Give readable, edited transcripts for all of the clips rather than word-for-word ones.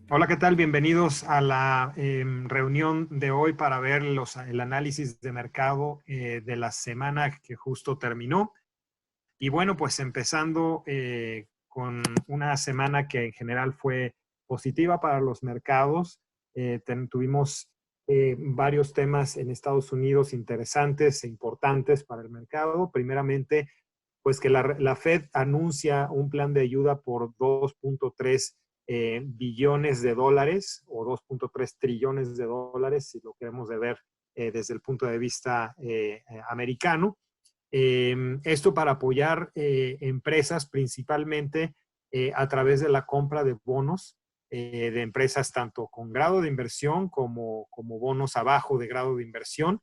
Hola, ¿qué tal? Bienvenidos a la reunión de hoy para ver el análisis de mercado de la semana que justo terminó. Y bueno, pues empezando con una semana que en general fue positiva para los mercados. Tuvimos varios temas en Estados Unidos interesantes e importantes para el mercado. Primeramente, pues que la Fed anuncia un plan de ayuda por 2.3 billones de dólares o 2.3 trillones de dólares, si lo queremos de ver desde el punto de vista americano. Esto para apoyar empresas principalmente a través de la compra de bonos de empresas tanto con grado de inversión como bonos abajo de grado de inversión,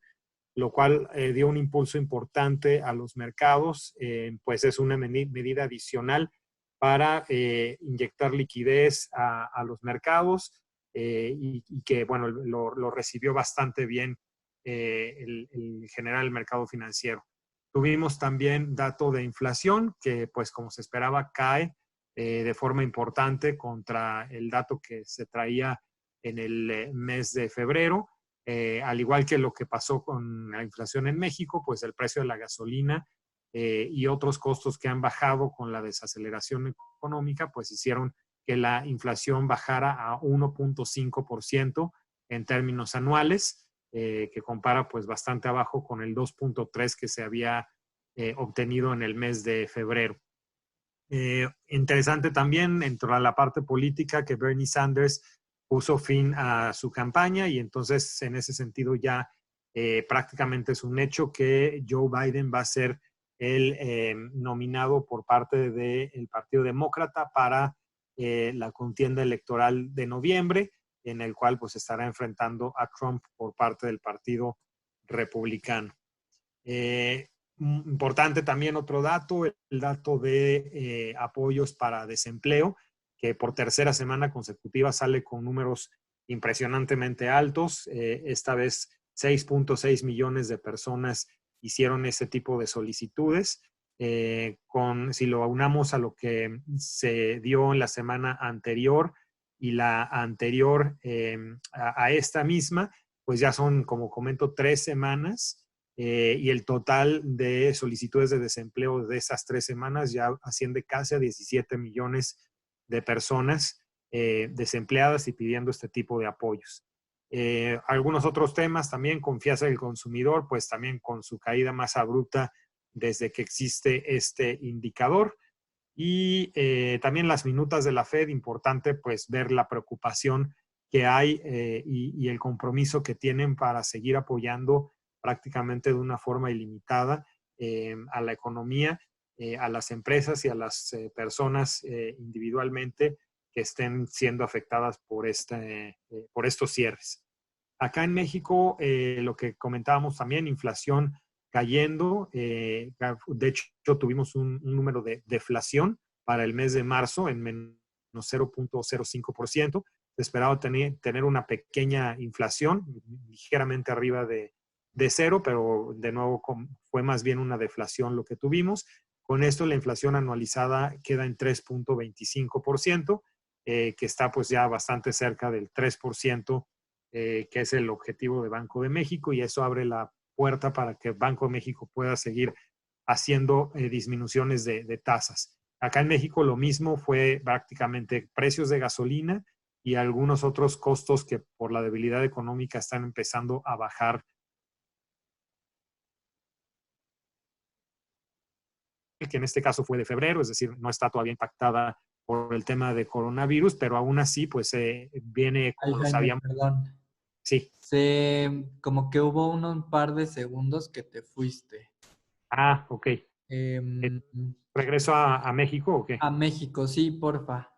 lo cual dio un impulso importante a los mercados, pues es una medida adicional para inyectar liquidez a los mercados y que, bueno, lo recibió bastante bien el general el mercado financiero. Tuvimos también dato de inflación que, pues como se esperaba, cae de forma importante contra el dato que se traía en el mes de febrero. Al igual que lo que pasó con la inflación en México, pues el precio de la gasolina y otros costos que han bajado con la desaceleración económica, pues hicieron que la inflación bajara a 1.5% en términos anuales, que compara pues bastante abajo con el 2.3 que se había obtenido en el mes de febrero. Interesante también dentro de la parte política que Bernie Sanders puso fin a su campaña y entonces en ese sentido ya prácticamente es un hecho que Joe Biden va a ser el nominado por parte del Partido Demócrata para la contienda electoral de noviembre, en el cual pues estará enfrentando a Trump por parte del Partido Republicano. Eh, Importante también otro dato, el dato de apoyos para desempleo, que por tercera semana consecutiva sale con números impresionantemente altos. Esta vez 6.6 millones de personas hicieron ese tipo de solicitudes. Si lo aunamos a lo que se dio en la semana anterior y la anterior a esta misma, pues ya son, como comento, 3 semanas y el total de solicitudes de desempleo de esas 3 semanas ya asciende casi a 17 millones de personas desempleadas y pidiendo este tipo de apoyos. Algunos otros temas también, confianza del consumidor, pues también con su caída más abrupta desde que existe este indicador. Y también las minutas de la Fed, importante pues ver la preocupación que hay y el compromiso que tienen para seguir apoyando prácticamente de una forma ilimitada a la economía, a las empresas y a las personas individualmente que estén siendo afectadas por estos cierres. Acá en México, lo que comentábamos también, inflación cayendo. De hecho, tuvimos un número de deflación para el mes de marzo en menos 0.05%. Se esperaba tener una pequeña inflación, ligeramente arriba de cero, pero de nuevo fue más bien una deflación lo que tuvimos. Con esto la inflación anualizada queda en 3.25%, que está pues ya bastante cerca del 3%, que es el objetivo de Banco de México, y eso abre la puerta para que Banco de México pueda seguir haciendo disminuciones de tasas. Acá en México lo mismo fue prácticamente precios de gasolina y algunos otros costos que por la debilidad económica están empezando a bajar, que en este caso fue de febrero, es decir, no está todavía impactada por el tema de coronavirus, pero aún así pues viene Ay, como lo Jaime, sabíamos. perdón. Sí. Como que hubo un par de segundos que te fuiste. Ah, ok. Em, ¿Regreso a México o qué? a México, sí, porfa.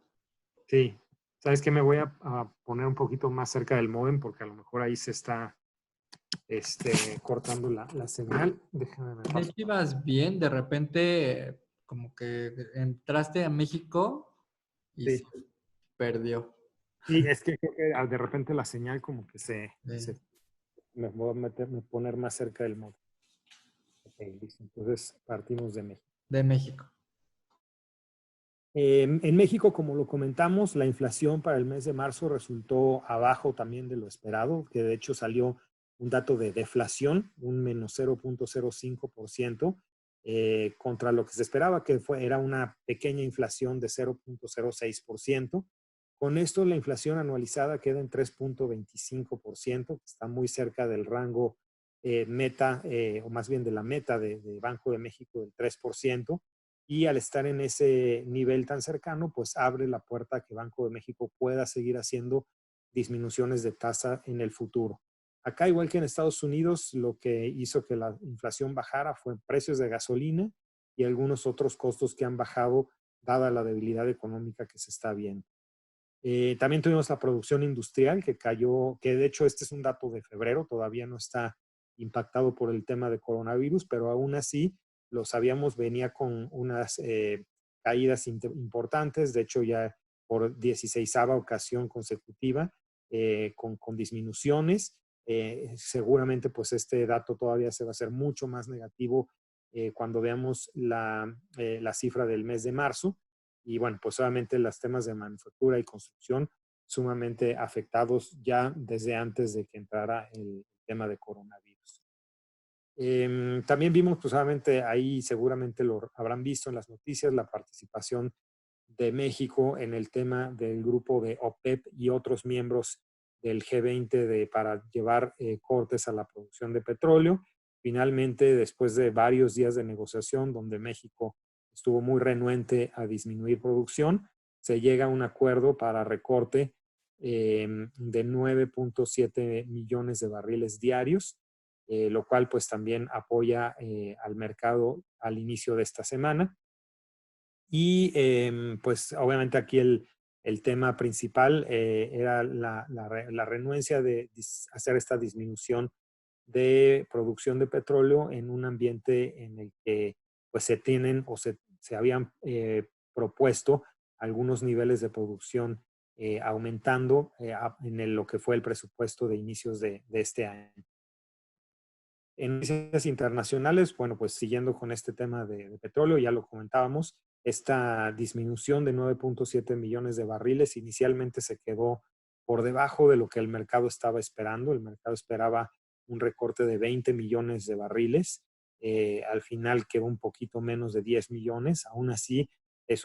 Sí, ¿sabes qué? Me voy a poner un poquito más cerca del módem porque a lo mejor ahí se está cortando la señal. Déjame me De paso. hecho, ibas bien, de repente, como que entraste a México y se Sí, perdió. sí, es que creo que de repente la señal como que De, me voy a me poner más cerca del módem. Ok, listo. Entonces partimos de México. de México. En México, como lo comentamos, la inflación para el mes de marzo resultó abajo también de lo esperado, que de hecho salió un dato de deflación, un menos 0.05%, contra lo que se esperaba, que era una pequeña inflación de 0.06%. Con esto, la inflación anualizada queda en 3.25%, que está muy cerca del rango meta, o más bien de la meta de Banco de México del 3%. Y al estar en ese nivel tan cercano, pues abre la puerta a que Banco de México pueda seguir haciendo disminuciones de tasa en el futuro. Acá, igual que en Estados Unidos, lo que hizo que la inflación bajara fue precios de gasolina y algunos otros costos que han bajado dada la debilidad económica que se está viendo. También tuvimos la producción industrial que cayó, que de hecho este es un dato de febrero, todavía no está impactado por el tema de coronavirus, pero aún así lo sabíamos, venía con unas caídas importantes, de hecho ya por 16ª ocasión consecutiva, con disminuciones. Seguramente pues este dato todavía se va a hacer mucho más negativo cuando veamos la cifra del mes de marzo. Y bueno, pues obviamente los temas de manufactura y construcción sumamente afectados ya desde antes de que entrara el tema de coronavirus. También vimos, pues obviamente ahí seguramente lo habrán visto en las noticias, la participación de México en el tema del grupo de OPEP y otros miembros del G20 para llevar cortes a la producción de petróleo. Finalmente, después de varios días de negociación donde México estuvo muy renuente a disminuir producción, se llega a un acuerdo para recorte de 9.7 millones de barriles diarios, lo cual pues también apoya al mercado al inicio de esta semana. Y pues obviamente aquí el tema principal era la renuencia de hacer esta disminución de producción de petróleo en un ambiente en el que pues se tienen o se habían propuesto algunos niveles de producción aumentando en lo que fue el presupuesto de inicios de este año. En noticias internacionales, bueno, pues siguiendo con este tema de petróleo, ya lo comentábamos, esta disminución de 9.7 millones de barriles inicialmente se quedó por debajo de lo que el mercado estaba esperando. El mercado esperaba un recorte de 20 millones de barriles. Al final quedó un poquito menos de 10 millones. Aún así, es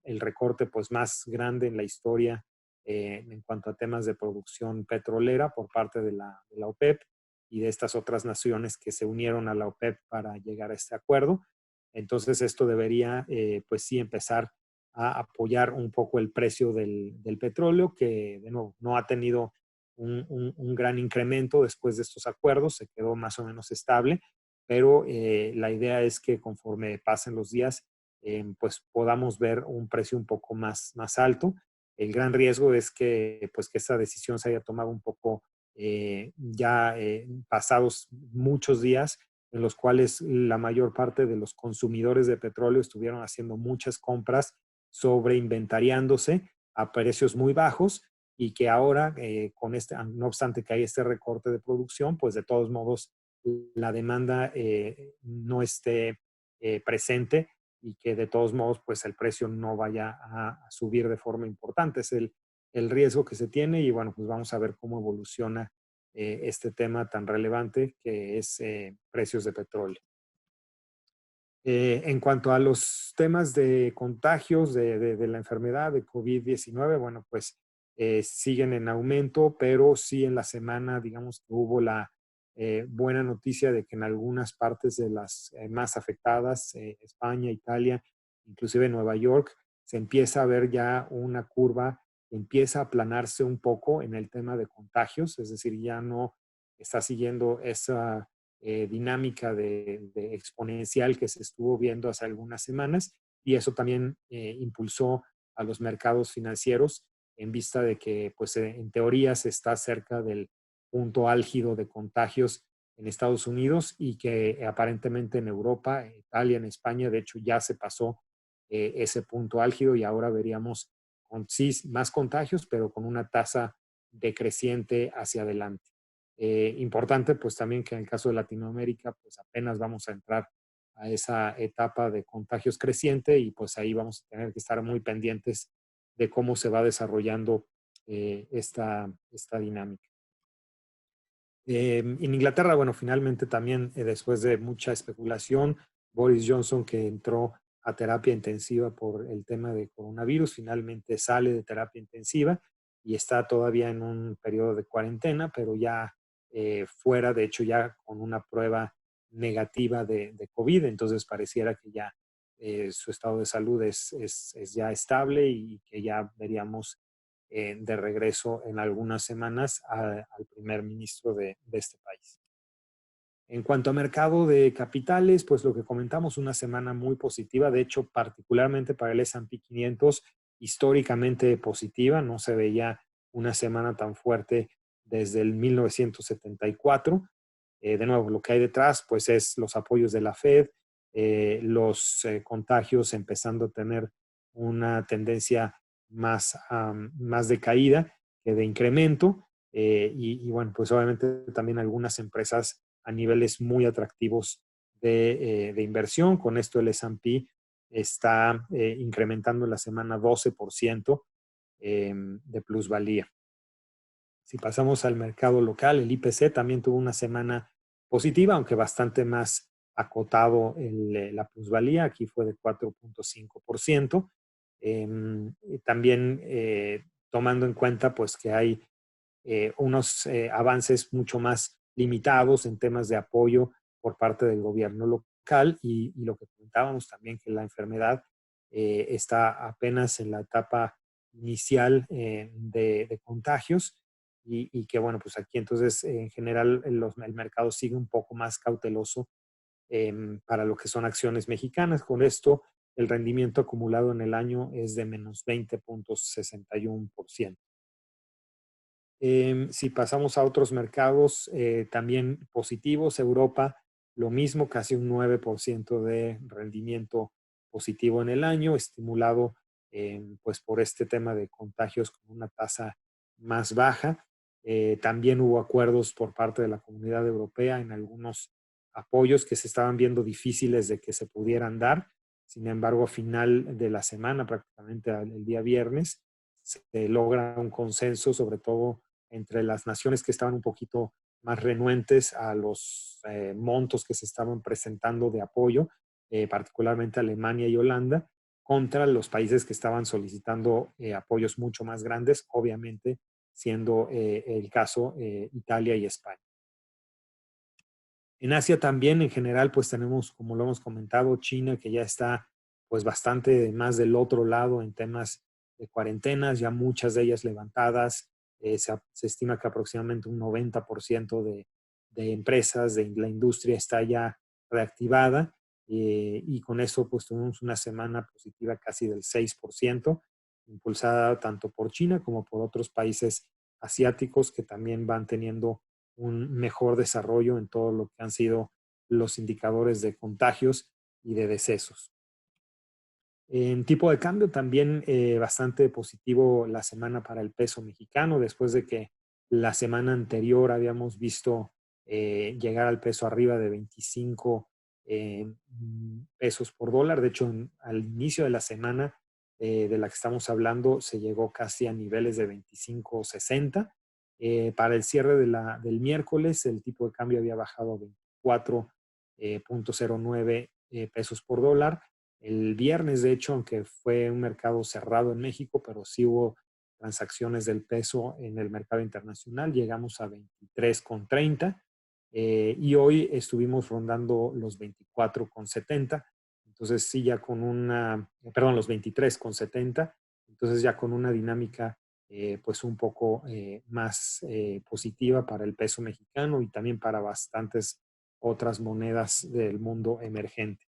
el recorte pues, más grande en la historia en cuanto a temas de producción petrolera por parte de la OPEP y de estas otras naciones que se unieron a la OPEP para llegar a este acuerdo. Entonces esto debería, pues sí, empezar a apoyar un poco el precio del petróleo, que de nuevo no ha tenido un gran incremento después de estos acuerdos, se quedó más o menos estable, pero la idea es que conforme pasen los días, pues podamos ver un precio un poco más alto. El gran riesgo es que, pues, que esta decisión se haya tomado un poco ya pasados muchos días en los cuales la mayor parte de los consumidores de petróleo estuvieron haciendo muchas compras sobreinventariándose a precios muy bajos y que ahora, no obstante que hay este recorte de producción, pues de todos modos la demanda no esté presente y que de todos modos pues el precio no vaya a subir de forma importante. Es el riesgo que se tiene y bueno, pues vamos a ver cómo evoluciona este tema tan relevante que es precios de petróleo. En cuanto a los temas de contagios de la enfermedad de COVID-19, bueno, pues siguen en aumento, pero sí en la semana, digamos que hubo la buena noticia de que en algunas partes de las más afectadas, España, Italia, inclusive Nueva York, se empieza a ver ya una curva que empieza a aplanarse un poco en el tema de contagios, es decir, ya no está siguiendo esa dinámica de exponencial que se estuvo viendo hace algunas semanas y eso también impulsó a los mercados financieros en vista de que pues en teoría se está cerca del punto álgido de contagios en Estados Unidos y que aparentemente en Europa, Italia, en España, de hecho ya se pasó ese punto álgido y ahora veríamos sí, más contagios, pero con una tasa decreciente hacia adelante. Importante pues también que en el caso de Latinoamérica pues apenas vamos a entrar a esa etapa de contagios creciente y pues ahí vamos a tener que estar muy pendientes de cómo se va desarrollando esta dinámica. En Inglaterra, bueno, finalmente también después de mucha especulación, Boris Johnson, que entró a terapia intensiva por el tema de coronavirus, finalmente sale de terapia intensiva y está todavía en un periodo de cuarentena, pero ya fuera, de hecho ya con una prueba negativa de COVID, entonces pareciera que ya su estado de salud es ya estable y que ya veríamos de regreso en algunas semanas al primer ministro de este país. En cuanto a mercado de capitales, pues lo que comentamos, una semana muy positiva, de hecho, particularmente para el S&P 500, históricamente positiva, no se veía una semana tan fuerte desde el 1974. De nuevo, lo que hay detrás, pues es los apoyos de la Fed, los contagios empezando a tener una tendencia más de caída que de incremento, y bueno, pues obviamente también algunas empresas a niveles muy atractivos de inversión. Con esto el S&P está incrementando en la semana 12% de plusvalía. Si pasamos al mercado local, el IPC también tuvo una semana positiva, aunque bastante más acotado la plusvalía. Aquí fue de 4.5%. También tomando en cuenta pues que hay unos avances mucho más limitados en temas de apoyo por parte del gobierno local y lo que comentábamos también, que la enfermedad está apenas en la etapa inicial de contagios y que bueno, pues aquí entonces en general el mercado sigue un poco más cauteloso para lo que son acciones mexicanas. Con esto, el rendimiento acumulado en el año es de menos 20.61%. Si pasamos a otros mercados también positivos, Europa, lo mismo, casi un 9% de rendimiento positivo en el año, estimulado pues por este tema de contagios con una tasa más baja. También hubo acuerdos por parte de la Comunidad Europea en algunos apoyos que se estaban viendo difíciles de que se pudieran dar. Sin embargo, a final de la semana, prácticamente el día viernes, se logra un consenso, sobre todo entre las naciones que estaban un poquito más renuentes a los montos que se estaban presentando de apoyo, particularmente Alemania y Holanda, contra los países que estaban solicitando apoyos mucho más grandes, obviamente siendo el caso Italia y España. En Asia también, en general, pues tenemos, como lo hemos comentado, China, que ya está pues bastante más del otro lado en temas de cuarentenas, ya muchas de ellas levantadas. Se estima que aproximadamente un 90% de empresas de la industria está ya reactivada y con eso pues tuvimos una semana positiva casi del 6%, impulsada tanto por China como por otros países asiáticos que también van teniendo un mejor desarrollo en todo lo que han sido los indicadores de contagios y de decesos. En tipo de cambio también bastante positivo la semana para el peso mexicano, después de que la semana anterior habíamos visto llegar al peso arriba de 25 pesos por dólar. De hecho, al inicio de la semana de la que estamos hablando se llegó casi a niveles de 25.60. Para el cierre del miércoles, el tipo de cambio había bajado a 24.09 pesos por dólar. El viernes, de hecho, aunque fue un mercado cerrado en México, pero sí hubo transacciones del peso en el mercado internacional, llegamos a 23.30 y hoy estuvimos rondando los 24.70. Entonces sí, ya con los 23.70. Entonces ya con una dinámica pues un poco más positiva para el peso mexicano y también para bastantes otras monedas del mundo emergente.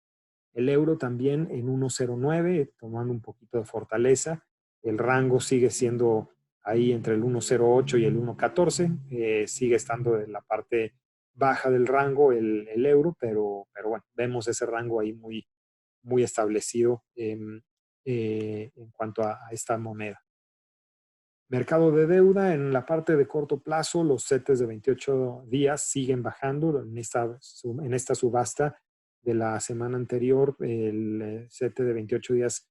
El euro también en 1.09, tomando un poquito de fortaleza. El rango sigue siendo ahí entre el 1.08 y el 1.14. Sigue estando en la parte baja del rango el euro, pero bueno, vemos ese rango ahí muy, muy establecido en cuanto a esta moneda. Mercado de deuda, en la parte de corto plazo, los CETES de 28 días siguen bajando en esta subasta. de la semana anterior, el CETE de 28 días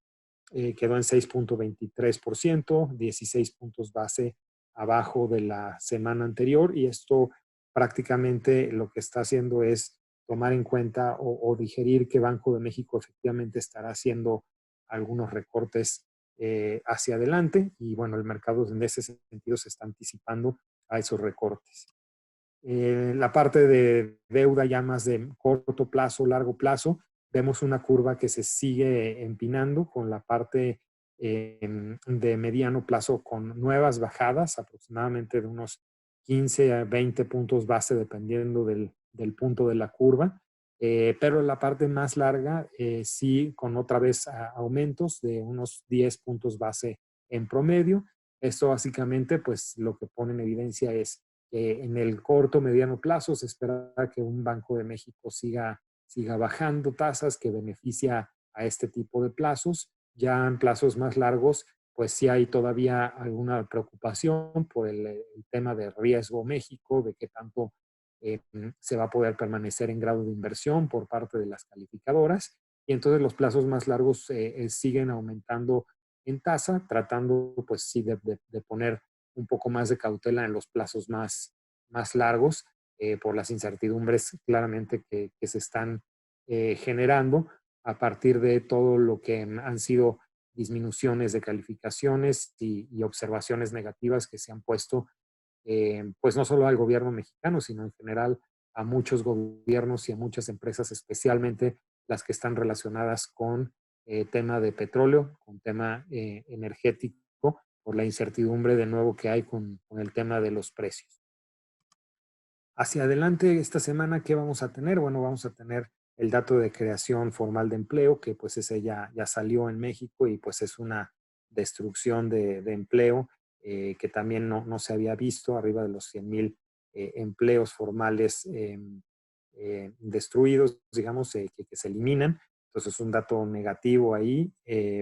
quedó en 6.23%, 16 puntos base abajo de la semana anterior, y esto prácticamente lo que está haciendo es tomar en cuenta o digerir que Banco de México efectivamente estará haciendo algunos recortes hacia adelante, y bueno, el mercado en ese sentido se está anticipando a esos recortes. La parte de deuda ya más de corto plazo, largo plazo, vemos una curva que se sigue empinando con la parte de mediano plazo con nuevas bajadas, aproximadamente de unos 15 a 20 puntos base dependiendo del punto de la curva. Pero la parte más larga sí con otra vez aumentos de unos 10 puntos base en promedio. Esto básicamente pues lo que pone en evidencia es en el corto, mediano plazo se espera que un Banco de México siga bajando tasas que beneficia a este tipo de plazos. Ya en plazos más largos, pues sí hay todavía alguna preocupación por el tema de riesgo México, de qué tanto se va a poder permanecer en grado de inversión por parte de las calificadoras. Y entonces los plazos más largos siguen aumentando en tasa, tratando pues sí de poner un poco más de cautela en los plazos más largos por las incertidumbres claramente que se están generando a partir de todo lo que han sido disminuciones de calificaciones y observaciones negativas que se han puesto, pues no solo al gobierno mexicano, sino en general a muchos gobiernos y a muchas empresas, especialmente las que están relacionadas con tema de petróleo, con tema energético, por la incertidumbre de nuevo que hay con el tema de los precios. Hacia adelante, esta semana, ¿qué vamos a tener? Bueno, vamos a tener el dato de creación formal de empleo, que pues ese ya salió en México y pues es una destrucción de empleo que también no se había visto, arriba de los 100,000 empleos formales destruidos, digamos, que se eliminan. Entonces, es un dato negativo ahí.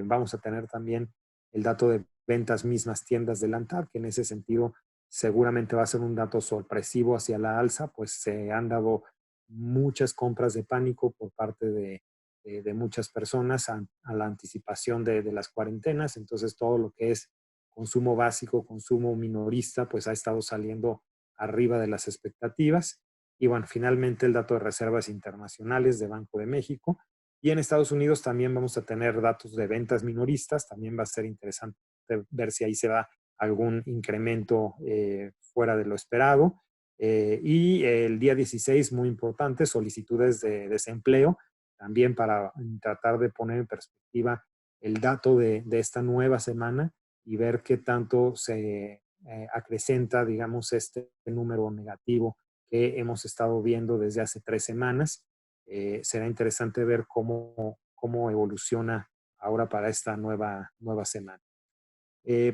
Vamos a tener también el dato de ventas mismas tiendas del ANTAD, que en ese sentido seguramente va a ser un dato sorpresivo hacia la alza, pues se han dado muchas compras de pánico por parte de muchas personas a la anticipación de las cuarentenas. Entonces, todo lo que es consumo básico, consumo minorista, pues ha estado saliendo arriba de las expectativas. Y bueno, finalmente el dato de reservas internacionales de Banco de México. Y en Estados Unidos también vamos a tener datos de ventas minoristas. También va a ser interesante ver si ahí se da algún incremento fuera de lo esperado. Y el día 16, muy importante, solicitudes de desempleo, también para tratar de poner en perspectiva el dato de esta nueva semana y ver qué tanto se acrecenta, digamos, este número negativo que hemos estado viendo desde hace 3 semanas. Será interesante ver cómo evoluciona ahora para esta nueva semana.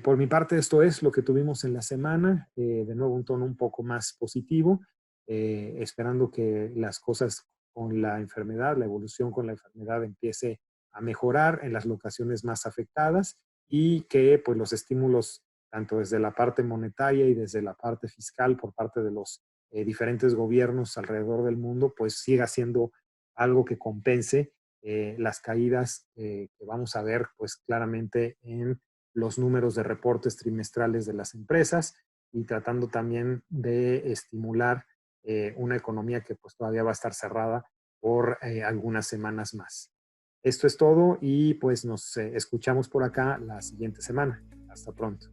Por mi parte, esto es lo que tuvimos en la semana. De nuevo, un tono un poco más positivo, esperando que las cosas con la enfermedad, la evolución con la enfermedad empiece a mejorar en las locaciones más afectadas y que pues, los estímulos, tanto desde la parte monetaria y desde la parte fiscal por parte de los diferentes gobiernos alrededor del mundo, pues siga siendo algo que compense las caídas que vamos a ver pues claramente en los números de reportes trimestrales de las empresas y tratando también de estimular una economía que pues todavía va a estar cerrada por algunas semanas más. Esto es todo y pues nos escuchamos por acá la siguiente semana. Hasta pronto.